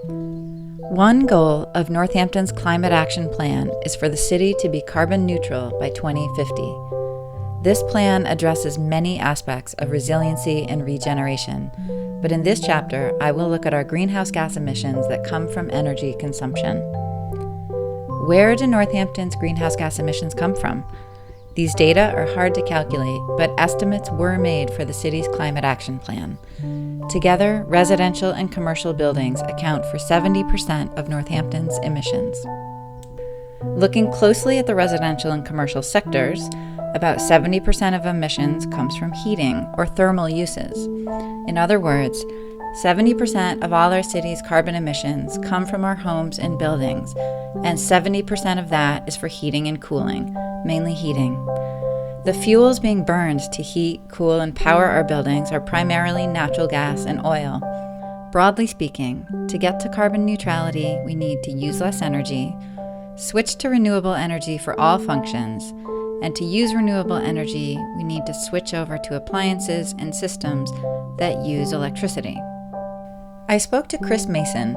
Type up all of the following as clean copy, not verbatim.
One goal of Northampton's Climate Action Plan is for the city to be carbon neutral by 2050. This plan addresses many aspects of resiliency and regeneration, but in this chapter, I will look at our greenhouse gas emissions that come from energy consumption. Where do Northampton's greenhouse gas emissions come from? These data are hard to calculate, but estimates were made for the city's Climate Action Plan. Together, residential and commercial buildings account for 70% of Northampton's emissions. Looking closely at the residential and commercial sectors, about 70% of emissions comes from heating or thermal uses. In other words, 70% of all our city's carbon emissions come from our homes and buildings, and 70% of that is for heating and cooling, mainly heating. The fuels being burned to heat, cool, and power our buildings are primarily natural gas and oil. Broadly speaking, to get to carbon neutrality, we need to use less energy, switch to renewable energy for all functions, and to use renewable energy, we need to switch over to appliances and systems that use electricity. I spoke to Chris Mason,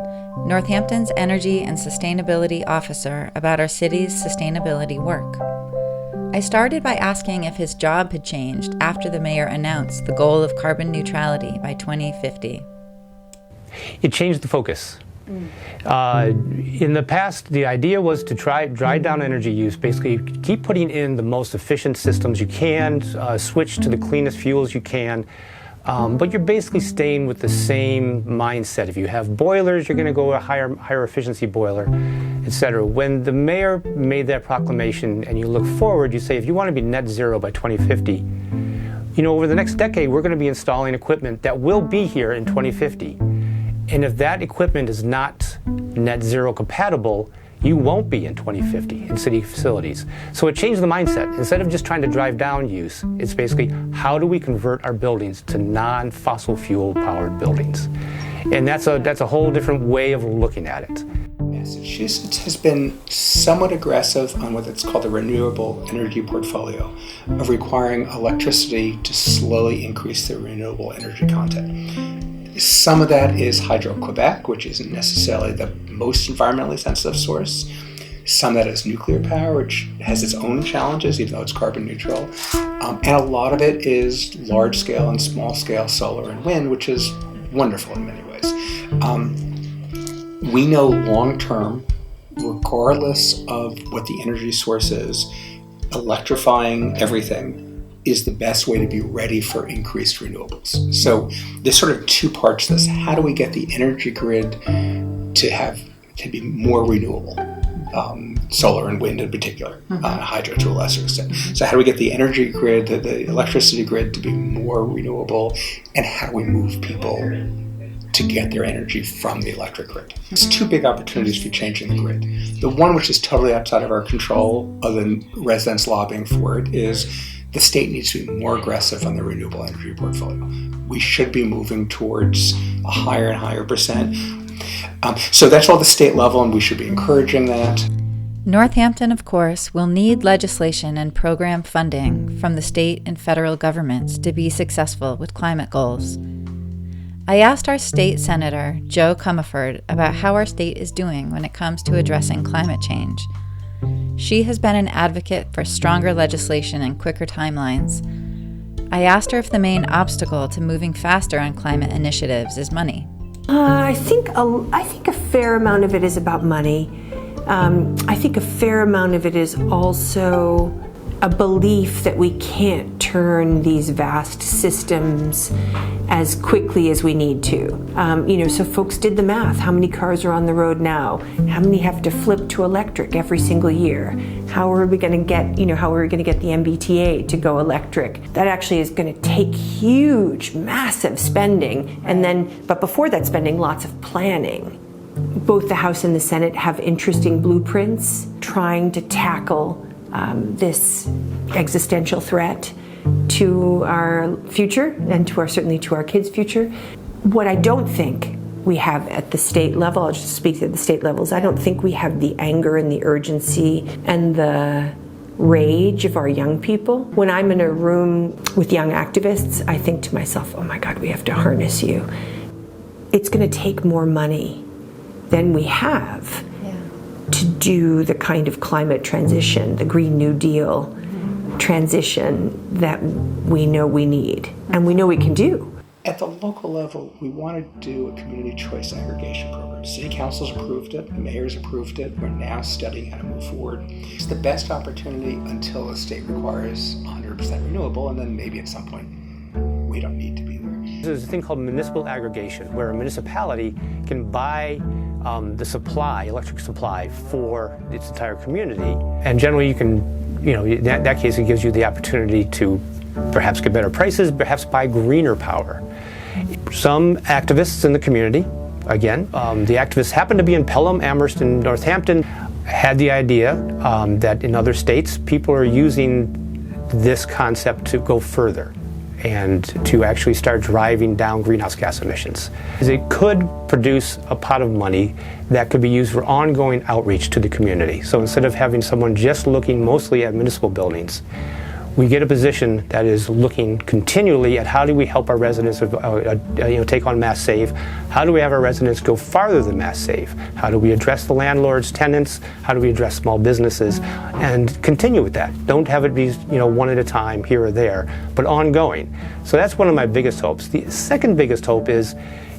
Northampton's Energy and Sustainability Officer, about our city's sustainability work. I started by asking if his job had changed after the mayor announced the goal of carbon neutrality by 2050. It changed the focus. In the past, the idea was to drive down energy use, basically keep putting in the most efficient systems you can, switch to the cleanest fuels you can, but you're basically staying with the same mindset. If you have boilers, you're going to go a higher efficiency boiler, etc. When the mayor made that proclamation and you look forward, you say if you want to be net zero by 2050, over the next decade, we're going to be installing equipment that will be here in 2050. And if that equipment is not net zero compatible, you won't be in 2050 in city facilities. So it changed the mindset. Instead of just trying to drive down use, it's basically how do we convert our buildings to non-fossil fuel powered buildings? And that's a whole different way of looking at it. Massachusetts has been somewhat aggressive on what's called the renewable energy portfolio of requiring electricity to slowly increase the renewable energy content. Some of that is Hydro-Quebec, which isn't necessarily the most environmentally sensitive source. Some of that is nuclear power, which has its own challenges, even though it's carbon neutral. And a lot of it is large-scale and small-scale solar and wind, which is wonderful in many ways. We know long-term, regardless of what the energy source is, electrifying everything is the best way to be ready for increased renewables. So there's sort of two parts to this. How do we get the energy grid to be more renewable? Solar and wind in particular, hydro to a lesser extent. So how do we get the energy grid, the electricity grid to be more renewable? And how do we move people to get their energy from the electric grid? There's two big opportunities for changing the grid. The one which is totally outside of our control, other than residents lobbying for it, is the state needs to be more aggressive on the renewable energy portfolio. We should be moving towards a higher and higher percent. So that's all the state level, and we should be encouraging that. Northampton, of course, will need legislation and program funding from the state and federal governments to be successful with climate goals. I asked our state senator, Joe Comerford, about how our state is doing when it comes to addressing climate change. She has been an advocate for stronger legislation and quicker timelines. I asked her if the main obstacle to moving faster on climate initiatives is money. I think a fair amount of it is about money. I think a fair amount of it is also a belief that we can't turn these vast systems as quickly as we need to. So folks did the math. How many cars are on the road now? How many have to flip to electric every single year? How are we going to get, the MBTA to go electric? That actually is going to take huge, massive spending. But before that spending, lots of planning. Both the House and the Senate have interesting blueprints trying to tackle this existential threat to our future and certainly to our kids' future. What I don't think we have at the state level, I'll just speak to the state levels, I don't think we have the anger and the urgency and the rage of our young people. When I'm in a room with young activists, I think to myself, oh my God, we have to harness you. It's going to take more money than we have to do the kind of climate transition, the Green New Deal transition that we know we need and we know we can do. At the local level, we want to do a community choice aggregation program. City councils approved it, the mayor's approved it. We're now studying how to move forward. It's the best opportunity until the state requires 100% renewable, and then maybe at some point we don't need to be there. There's a thing called municipal aggregation, where a municipality can buy the supply, electric supply, for its entire community. And generally you can, in that case, it gives you the opportunity to perhaps get better prices, perhaps buy greener power. Some activists in the community, again, the activists happen to be in Pelham, Amherst, and Northampton, had the idea that in other states people are using this concept to go further and to actually start driving down greenhouse gas emissions. It could produce a pot of money that could be used for ongoing outreach to the community. So instead of having someone just looking mostly at municipal buildings, we get a position that is looking continually at how do we help our residents take on mass save? How do we have our residents go farther than mass save? How do we address the landlords, tenants? How do we address small businesses? And continue with that. Don't have it be one at a time here or there, but ongoing. So that's one of my biggest hopes. The second biggest hope is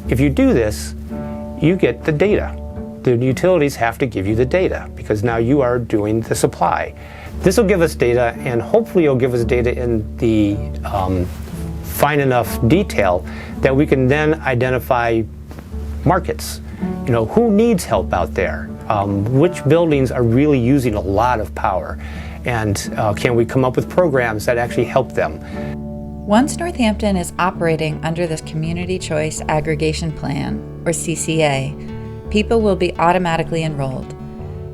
if you do this, you get the data. The utilities have to give you the data because now you are doing the supply. This will give us data, and hopefully it'll give us data in the fine enough detail that we can then identify markets. Who needs help out there? Which buildings are really using a lot of power? And can we come up with programs that actually help them? Once Northampton is operating under this Community Choice Aggregation Plan, or CCA, people will be automatically enrolled.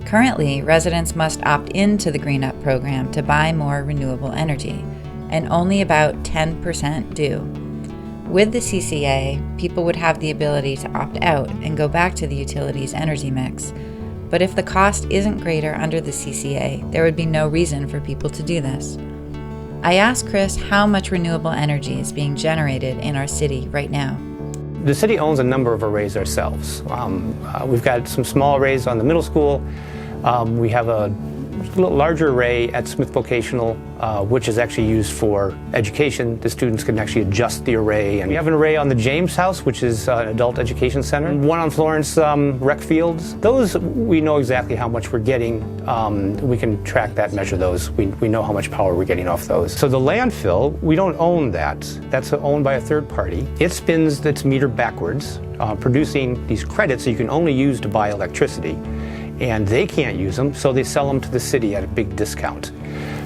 Currently, residents must opt into the Green Up program to buy more renewable energy, and only about 10% do. With the CCA, people would have the ability to opt out and go back to the utility's energy mix. But if the cost isn't greater under the CCA, there would be no reason for people to do this. I asked Chris how much renewable energy is being generated in our city right now. The city owns a number of arrays ourselves. We've got some small arrays on the middle school. We have a little larger array at Smith Vocational, which is actually used for education. The students can actually adjust the array. And we have an array on the James House, which is an adult education center. One on Florence rec fields. Those, we know exactly how much we're getting. We can track that, measure those. We know how much power we're getting off those. So the landfill, we don't own that. That's owned by a third party. It spins its meter backwards, producing these credits that you can only use to buy electricity. And they can't use them, so they sell them to the city at a big discount.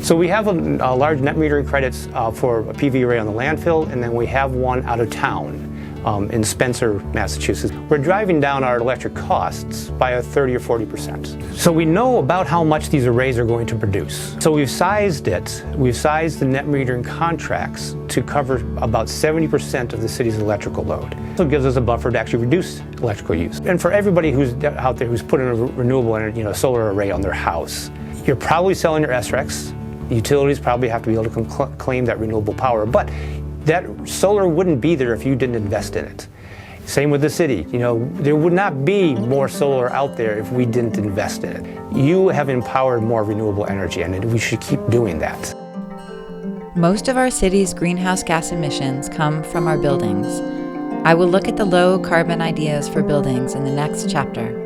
So we have a large net metering credits for a PV array on the landfill, and then we have one out of town in Spencer, Massachusetts. We're driving down our electric costs by a 30 or 40%. So we know about how much these arrays are going to produce. So we've sized it. We've sized the net metering contracts to cover about 70% of the city's electrical load. So it gives us a buffer to actually reduce electrical use. And for everybody who's out there who's put in a renewable energy, solar array on their house, you're probably selling your SRECs. Utilities probably have to be able to claim that renewable power, but that solar wouldn't be there if you didn't invest in it. Same with the city. There would not be more solar out there if we didn't invest in it. You have empowered more renewable energy, and we should keep doing that. Most of our city's greenhouse gas emissions come from our buildings. I will look at the low carbon ideas for buildings in the next chapter.